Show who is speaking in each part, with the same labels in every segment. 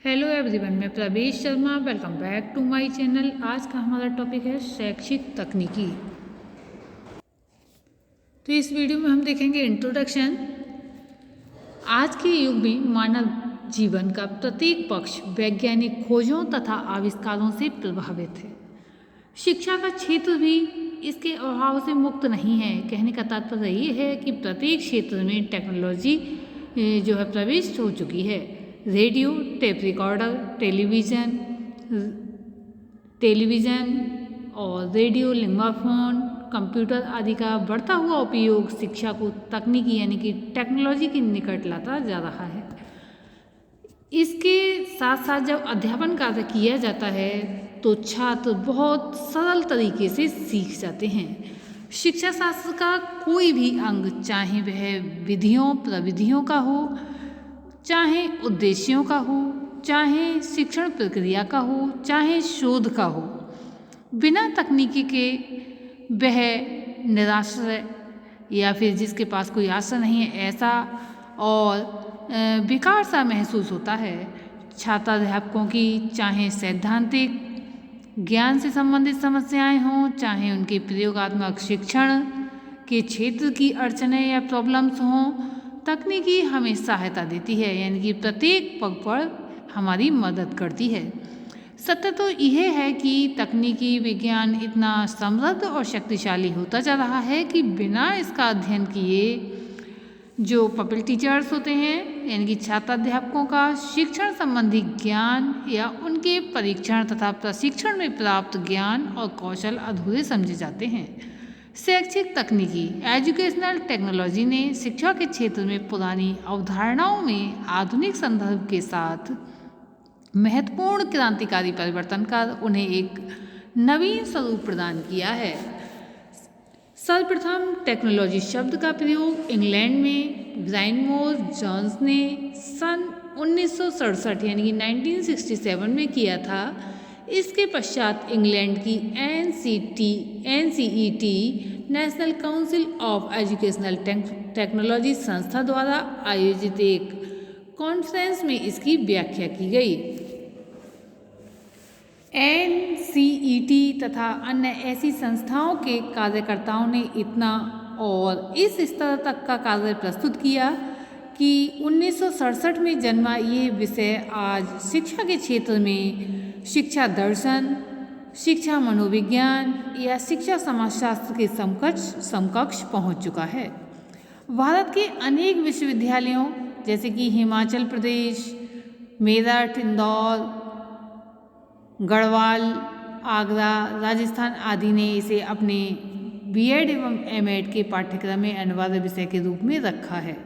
Speaker 1: Hello everyone, मैं Pravesh Sharma. Welcome back to my channel. आज का हमारा टॉपिक है शैक्षिक तकनीकी। तो इस वीडियो में हम देखेंगे इंट्रोडक्शन। आज के युग में मानव जीवन का प्रत्येक पक्ष वैज्ञानिक खोजों तथा आविष्कारों से प्रभावित है। शिक्षा का क्षेत्र भी इसके अभाव से मुक्त नहीं है। कहने का तात्पर्य ये है कि प्रत्येक क्षेत्र में टेक्नोलॉजी जो है प्रविष्ट हो चुकी है। रेडियो, टेप रिकॉर्डर, टेलीविज़न और रेडियो, लिंगाफोन, कंप्यूटर आदि का बढ़ता हुआ उपयोग शिक्षा को तकनीकी यानी कि टेक्नोलॉजी के निकट लाता जा रहा है। इसके साथ साथ जब अध्यापन कार्य किया जाता है तो छात्र बहुत सरल तरीके से सीख जाते हैं। शिक्षा शास्त्र का कोई भी अंग, चाहे वह विधियों प्रविधियों का हो, चाहे उद्देश्यों का हो, चाहे शिक्षण प्रक्रिया का हो, चाहे शोध का हो, बिना तकनीकी के वह निराश्रय या फिर जिसके पास कोई आशा नहीं है ऐसा और बेकार सा महसूस होता है। छात्राध्यापकों की चाहे सैद्धांतिक ज्ञान से संबंधित समस्याएं हों, चाहे उनके प्रयोगात्मक शिक्षण के क्षेत्र की अड़चनें या प्रॉब्लम्स हों, तकनीकी हमें सहायता देती है, यानी कि प्रत्येक पग पर हमारी मदद करती है। सत्य तो यह है कि तकनीकी विज्ञान इतना समृद्ध और शक्तिशाली होता जा रहा है कि बिना इसका अध्ययन किए जो पब्लिक टीचर्स होते हैं, यानी कि छात्राध्यापकों का शिक्षण संबंधी ज्ञान या उनके परीक्षण तथा प्रशिक्षण में प्राप्त ज्ञान और कौशल अधूरे समझे जाते हैं। शैक्षिक तकनीकी एजुकेशनल टेक्नोलॉजी ने शिक्षा के क्षेत्र में पुरानी अवधारणाओं में आधुनिक संदर्भ के साथ महत्वपूर्ण क्रांतिकारी परिवर्तन कर उन्हें एक नवीन स्वरूप प्रदान किया है। सर्वप्रथम टेक्नोलॉजी शब्द का प्रयोग इंग्लैंड में ब्रायन जोन्स ने सन 1967 यानी कि 1967 में किया था। इसके पश्चात इंग्लैंड की NCET national council of educational technology संस्था द्वारा आयोजित एक कॉन्फ्रेंस में इसकी व्याख्या की गई। NCET तथा अन्य ऐसी संस्थाओं के कार्यकर्ताओं ने इतना और इस स्तर तक का कार्य प्रस्तुत किया कि 1967 में जन्मा ये विषय आज शिक्षा के क्षेत्र में शिक्षा दर्शन, शिक्षा मनोविज्ञान या शिक्षा समाजशास्त्र के समकक्ष पहुंच चुका है। भारत के अनेक विश्वविद्यालयों जैसे कि हिमाचल प्रदेश, मेरठ, इंदौर, गढ़वाल, आगरा, राजस्थान आदि ने इसे अपने BEd एवं MEd के पाठ्यक्रम में अनिवार्य विषय के रूप में रखा है।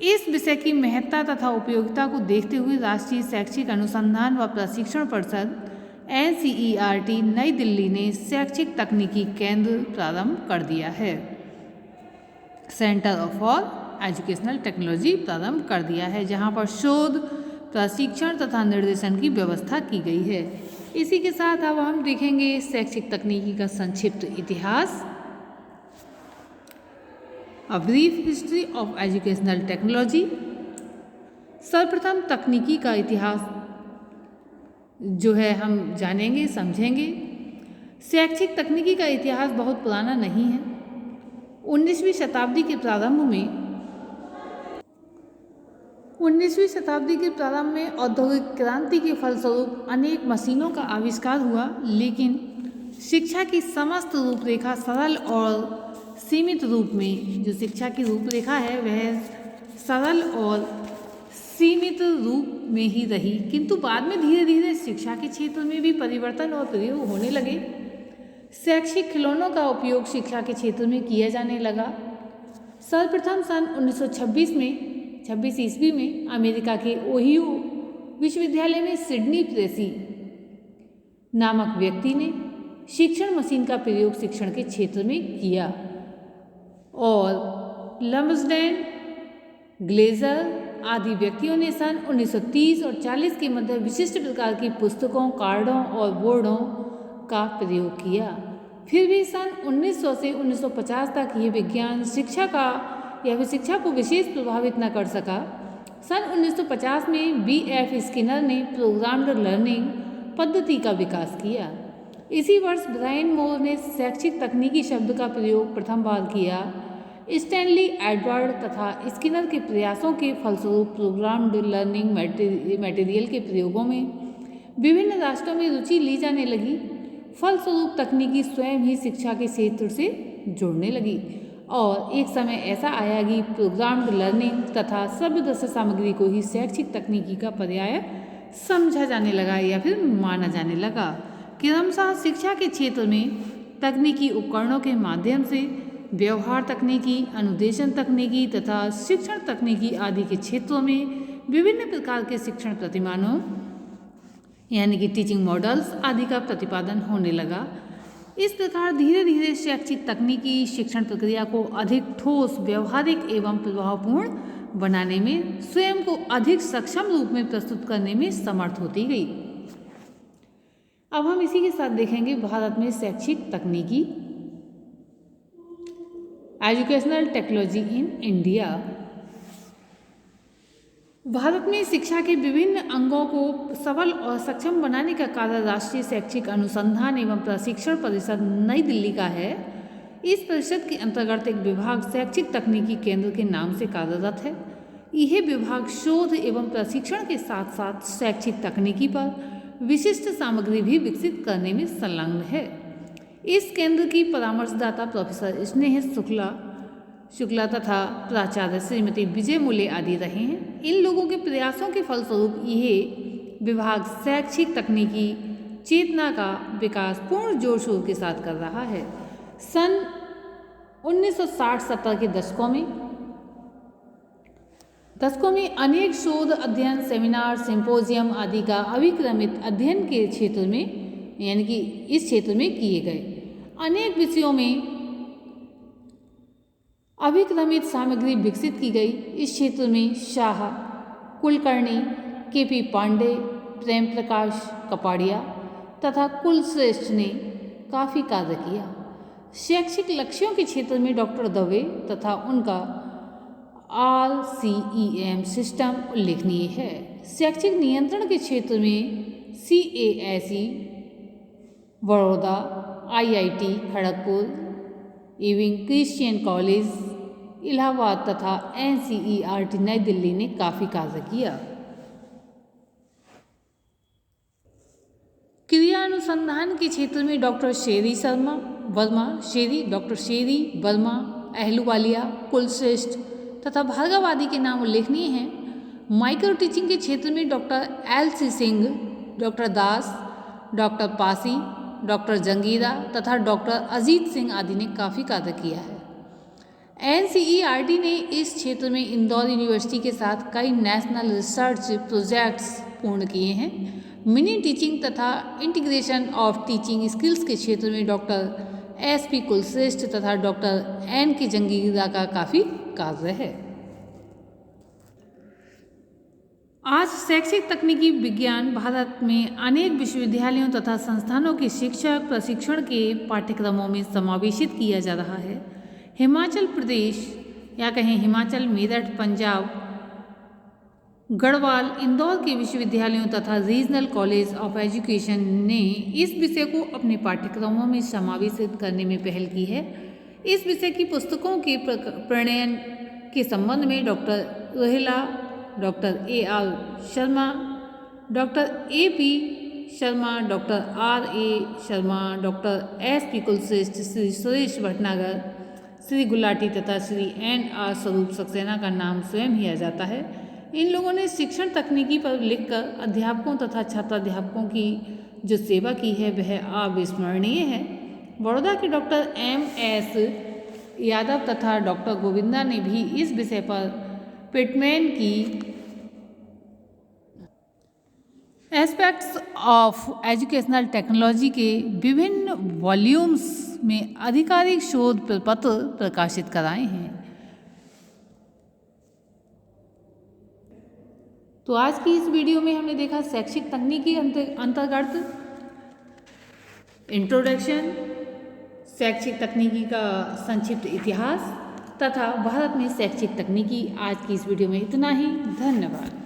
Speaker 1: इस विषय की महत्ता तथा उपयोगिता को देखते हुए राष्ट्रीय शैक्षिक अनुसंधान व प्रशिक्षण परिषद NCERT नई दिल्ली ने शैक्षिक तकनीकी केंद्र प्रारंभ कर दिया है। सेंटर फॉर एजुकेशनल टेक्नोलॉजी प्रारंभ कर दिया है, जहां पर शोध, प्रशिक्षण तथा निर्देशन की व्यवस्था की गई है। इसी के साथ अब हम देखेंगे शैक्षिक तकनीकी का संक्षिप्त इतिहास। A brief history of educational technology. सर्वप्रथम तकनीकी का इतिहास जो है हम जानेंगे, समझेंगे। शैक्षिक तकनीकी का इतिहास बहुत पुराना नहीं है। 19वीं शताब्दी के प्रारंभ में औद्योगिक क्रांति के फलस्वरूप अनेक मशीनों का आविष्कार हुआ, लेकिन शिक्षा की समस्त रूपरेखा सरल और सीमित रूप में, जो शिक्षा की रूपरेखा है वह सरल और सीमित रूप में ही रही, किंतु बाद में धीरे धीरे शिक्षा के क्षेत्र में भी परिवर्तन और प्रयोग होने लगे। शैक्षिक खिलौनों का उपयोग शिक्षा के क्षेत्र में किया जाने लगा। सर्वप्रथम सन 1926 ईस्वी में अमेरिका के ओहियो विश्वविद्यालय में सिडनी प्रेसी नामक व्यक्ति ने शिक्षण मशीन का प्रयोग शिक्षण के क्षेत्र में किया और लम्सडेन, ग्लेजर आदि व्यक्तियों ने सन 1930 और 40 के मध्य विशिष्ट प्रकार की पुस्तकों, कार्डों और बोर्डों का प्रयोग किया। फिर भी सन 1900 से 1950 तक ये विज्ञान शिक्षा को विशेष प्रभावित न कर सका। सन 1950 में B.F. स्किनर ने प्रोग्राम्ड लर्निंग पद्धति का विकास किया। इसी वर्ष ब्रायन मोर ने शैक्षिक तकनीकी शब्द का प्रयोग प्रथम बार किया। स्टैनली एडवर्ड तथा स्किनर के प्रयासों के फलस्वरूप प्रोग्राम्ड लर्निंग मटेरियल के प्रयोगों में विभिन्न राष्ट्रों में रुचि ली जाने लगी। फलस्वरूप तकनीकी स्वयं ही शिक्षा के क्षेत्र से जुड़ने लगी और एक समय ऐसा आया कि प्रोग्राम्ड लर्निंग तथा सभ्य सामग्री को ही शैक्षिक तकनीकी का पर्याय समझा जाने लगा या फिर माना जाने लगा। क्रमशः शिक्षा के क्षेत्र में तकनीकी उपकरणों के माध्यम से व्यवहार तकनीकी, अनुदेशन तकनीकी तथा शिक्षण तकनीकी आदि के क्षेत्रों में विभिन्न प्रकार के शिक्षण प्रतिमानों यानी कि टीचिंग मॉडल्स आदि का प्रतिपादन होने लगा। इस प्रकार धीरे धीरे शैक्षिक तकनीकी शिक्षण प्रक्रिया को अधिक ठोस, व्यवहारिक एवं प्रभावपूर्ण बनाने में, स्वयं को अधिक सक्षम रूप में प्रस्तुत करने में समर्थ होती गई। अब हम इसी के साथ देखेंगे भारत में शैक्षिक तकनीकी educational technology in India. Bharat में शिक्षा के विभिन्न अंगों को सबल और सक्षम बनाने का कार्य राष्ट्रीय शैक्षिक अनुसंधान एवं प्रशिक्षण परिषद नई दिल्ली का है। इस परिषद के अंतर्गत एक विभाग शैक्षिक तकनीकी केंद्र के नाम से कार्यरत है। यह विभाग शोध एवं प्रशिक्षण के साथ साथ शैक्षिक तकनीकी पर विशिष्ट सामग्री भी विकसित करने में संलग्न है। इस केंद्र की परामर्शदाता प्रोफेसर स्नेह शुक्ला तथा प्राचार्य श्रीमती विजय मूले आदि रहे हैं। इन लोगों के प्रयासों के फलस्वरूप यह विभाग शैक्षिक तकनीकी चेतना का विकास पूर्ण जोर शोर के साथ कर रहा है। सन 1960-70 के दशकों में अनेक शोध अध्ययन, सेमिनार, सिंपोजियम आदि का अभिक्रमित अध्ययन के क्षेत्र में यानी कि इस क्षेत्र में किए गए। अनेक विषयों में अभिक्रमित सामग्री विकसित की गई। इस क्षेत्र में शाह, कुलकर्णी, के.पी. पांडे, प्रेम प्रकाश कपाड़िया तथा कुलश्रेष्ठ ने काफ़ी कार्य किया। शैक्षिक लक्ष्यों के क्षेत्र में डॉक्टर दवे तथा उनका RCEM सिस्टम उल्लेखनीय है। शैक्षिक नियंत्रण के क्षेत्र में CASE बड़ौदा, IIT खड़गपुर एवं क्रिश्चियन कॉलेज इलाहाबाद तथा NCERT नई दिल्ली ने काफ़ी कार्य किया। क्रिया अनुसंधान के क्षेत्र में डॉक्टर शेरी वर्मा, अहलूवालिया, कुलश्रेष्ठ तथा भार्गव आदि के नाम उल्लेखनीय हैं। माइक्रो टीचिंग के क्षेत्र में डॉक्टर LC सिंह, डॉक्टर दास, डॉक्टर पासी, डॉक्टर जंगीरा तथा डॉक्टर अजीत सिंह आदि ने काफ़ी कार्य किया है। NCERT ने इस क्षेत्र में इंदौर यूनिवर्सिटी के साथ कई नेशनल रिसर्च प्रोजेक्ट्स पूर्ण किए हैं। मिनी टीचिंग तथा इंटीग्रेशन ऑफ टीचिंग स्किल्स के क्षेत्र में डॉक्टर SP कुलश्रेष्ठ तथा डॉक्टर NK जंगीरा का काफ़ी कार्य है। आज शैक्षिक तकनीकी विज्ञान भारत में अनेक विश्वविद्यालयों तथा संस्थानों के शिक्षक प्रशिक्षण के पाठ्यक्रमों में समावेशित किया जा रहा है। हिमाचल प्रदेश या कहें हिमाचल, मेरठ, पंजाब, गढ़वाल, इंदौर के विश्वविद्यालयों तथा रीजनल कॉलेज ऑफ एजुकेशन ने इस विषय को अपने पाठ्यक्रमों में समावेशित करने में पहल की है। इस विषय की पुस्तकों के प्रणयन के संबंध में doctor Rohela, doctor AR Sharma, doctor AP Sharma, doctor RA Sharma, doctor SP Kulshreshtha, Shri Suresh Bhatnagar, Shri Gulati तथा श्री NR स्वरूप सक्सेना का नाम स्वयं ही आ जाता है। इन लोगों ने शिक्षण तकनीकी पर लिखकर अध्यापकों तथा छात्राध्यापकों की जो सेवा की है वह अविस्मरणीय है। बड़ौदा के डॉक्टर MS यादव तथा डॉक्टर गोविंदा ने भी इस विषय पर पिटमैन की एस्पेक्ट्स ऑफ एजुकेशनल टेक्नोलॉजी के विभिन्न वॉल्यूम्स में आधिकारिक शोध पत्र प्रकाशित कराए हैं। तो आज की इस वीडियो में हमने देखा शैक्षिक तकनीकी अंतर्गत इंट्रोडक्शन, शैक्षिक तकनीकी का संक्षिप्त इतिहास तथा भारत में शैक्षिक तकनीकी। आज की इस वीडियो में इतना ही। धन्यवाद।